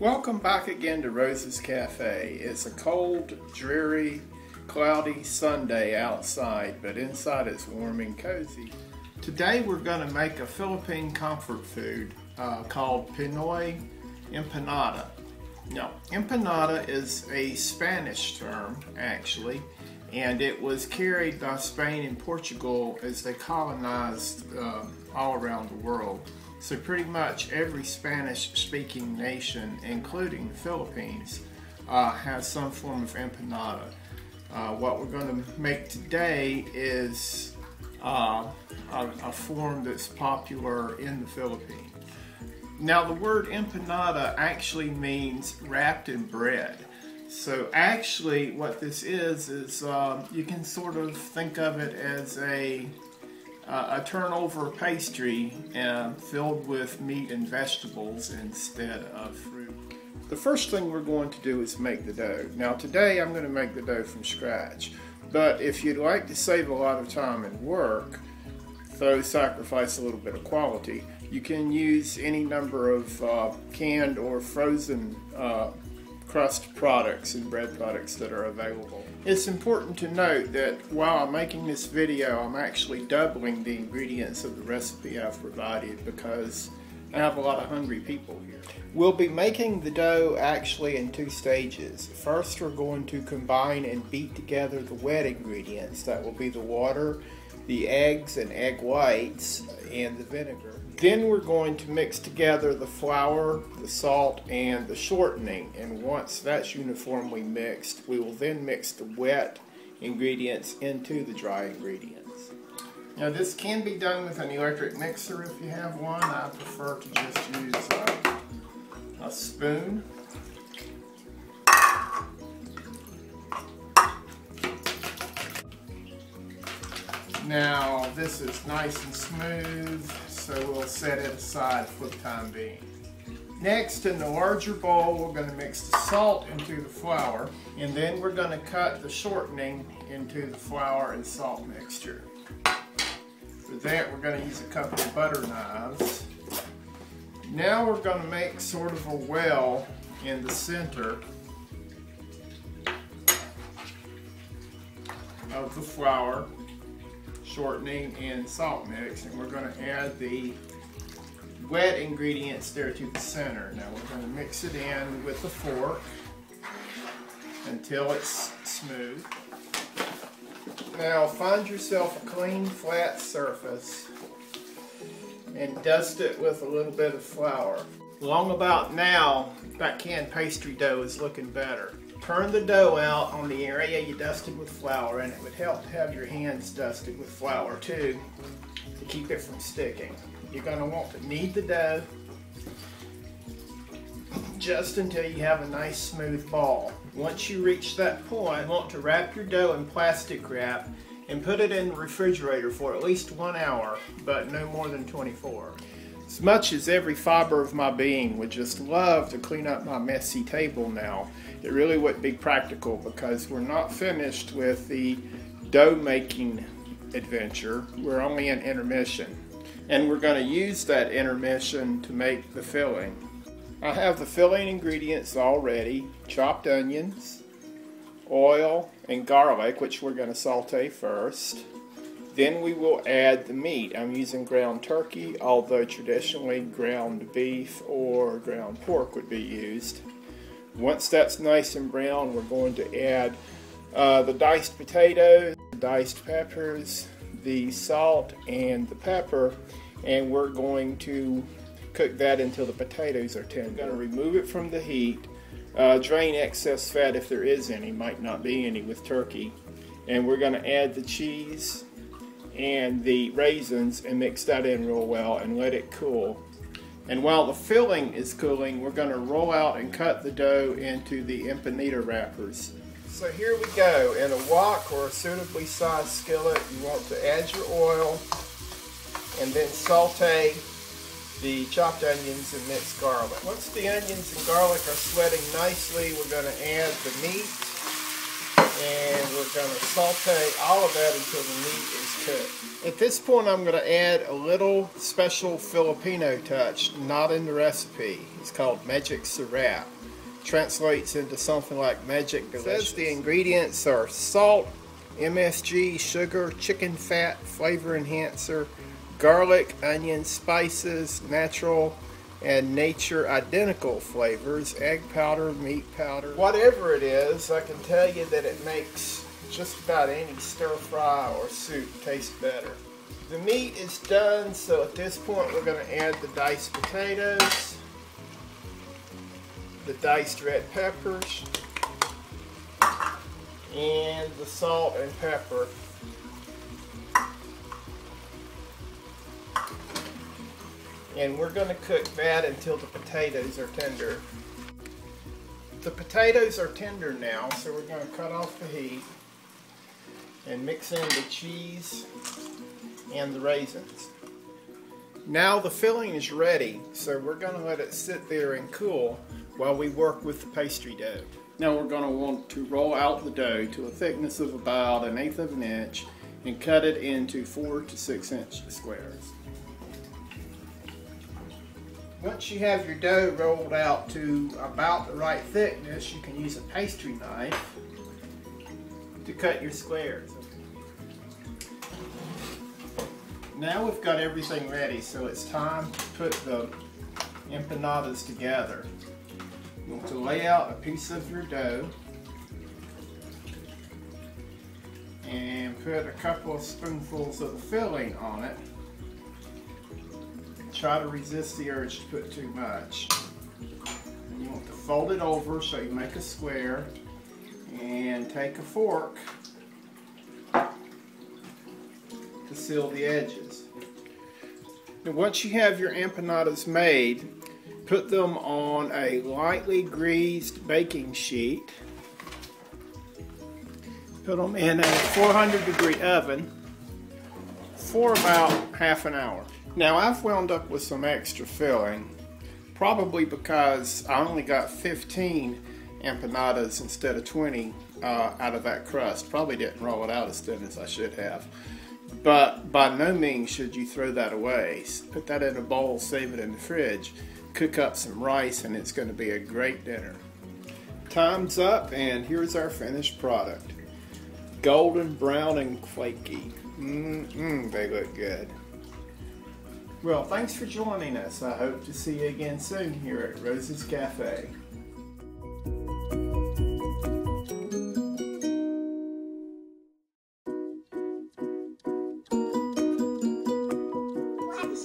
Welcome back again to Rose's Cafe. It's a cold, dreary, cloudy Sunday outside, but inside it's warm and cozy. Today we're going to make a Philippine comfort food called Pinoy Empanada. Now, empanada is a Spanish term, actually, and it was carried by Spain and Portugal as they colonized all around the world. So pretty much every Spanish-speaking nation, including the Philippines, has some form of empanada. What we're going to make today is a form that's popular in the Philippines. Now, the word empanada actually means wrapped in bread. So actually what this is you can sort of think of it as a turnover pastry filled with meat and vegetables instead of fruit. The first thing we're going to do is make the dough. Now today I'm going to make the dough from scratch, but if you'd like to save a lot of time and work, though sacrifice a little bit of quality, you can use any number of canned or frozen crust products and bread products that are available. It's important to note that while I'm making this video, I'm actually doubling the ingredients of the recipe I've provided because I have a lot of hungry people here. We'll be making the dough actually in two stages. First, we're going to combine and beat together the wet ingredients. That will be the water, the eggs and egg whites, and the vinegar. Then we're going to mix together the flour, the salt, and the shortening. And once that's uniformly mixed, we will then mix the wet ingredients into the dry ingredients. Now this can be done with an electric mixer if you have one. I prefer to just use a spoon. Now this is nice and smooth, so we'll set it aside for the time being. Next, in the larger bowl, we're going to mix the salt into the flour, and then we're going to cut the shortening into the flour and salt mixture. For that, we're going to use a couple of butter knives. Now we're going to make sort of a well in the center of the flour, shortening, and salt mix, and we're going to add the wet ingredients there to the center. Now we're going to mix it in with a fork until it's smooth. Now find yourself a clean flat surface and dust it with a little bit of flour. Along about now, that canned pastry dough is looking better. Turn the dough out on the area you dusted with flour, and it would help to have your hands dusted with flour too to keep it from sticking. You're going to want to knead the dough just until you have a nice smooth ball. Once you reach that point, you want to wrap your dough in plastic wrap and put it in the refrigerator for at least 1 hour, but no more than 24. As much as every fiber of my being would just love to clean up my messy table now, it really wouldn't be practical because we're not finished with the dough making adventure. We're only in intermission, and we're going to use that intermission to make the filling. I have the filling ingredients all ready: chopped onions, oil, and garlic, which we're going to saute first. Then we will add the meat. I'm using ground turkey, although traditionally ground beef or ground pork would be used. Once that's nice and brown, we're going to add the diced potatoes, the diced peppers, the salt, and the pepper, and we're going to cook that until the potatoes are tender. We're going to remove it from the heat, drain excess fat if there is any, might not be any with turkey, and we're going to add the cheese and the raisins and mix that in real well and let it cool. And while the filling is cooling, we're going to roll out and cut the dough into the empanada wrappers. So here we go. In a wok or a suitably sized skillet, you want to add your oil and then saute the chopped onions and minced garlic. Once the onions and garlic are sweating nicely, we're going to add the meat, and we're we're going to saute all of that until the meat is cooked. At this point, I'm going to add a little special Filipino touch, not in the recipe. It's called Magic Syrup. Translates into something like Magic Delicious. It says the ingredients are salt, MSG, sugar, chicken fat, flavor enhancer, garlic, onion, spices, natural and nature identical flavors, egg powder, meat powder. Whatever it is, I can tell you that it makes just about any stir fry or soup taste better. The meat is done, so at this point we're going to add the diced potatoes, the diced red peppers, and the salt and pepper. And we're going to cook that until the potatoes are tender. The potatoes are tender now, so we're going to cut off the heat and mix in the cheese and the raisins. Now the filling is ready, so we're going to let it sit there and cool while we work with the pastry dough. Now we're going to want to roll out the dough to a thickness of about 1/8 of an inch and cut it into 4 to 6 inch squares. Once you have your dough rolled out to about the right thickness, you can use a pastry knife to cut your squares. Now we've got everything ready, so it's time to put the empanadas together. You want to lay out a piece of your dough and put a couple of spoonfuls of the filling on it. Try to resist the urge to put too much. And you want to fold it over so you make a square and take a fork to seal the edges. And once you have your empanadas made, put them on a lightly greased baking sheet. Put them in a 400-degree oven for about half an hour. Now I've wound up with some extra filling, probably because I only got 15 empanadas instead of 20 out of that crust. Probably didn't roll it out as thin as I should have. But by no means should you throw that away. Put that in a bowl, save it in the fridge, cook up some rice, and it's going to be a great dinner. Time's up, and here's our finished product. Golden brown and flaky. They look good. Well, thanks for joining us. I hope to see you again soon here at Rose's Cafe. Watch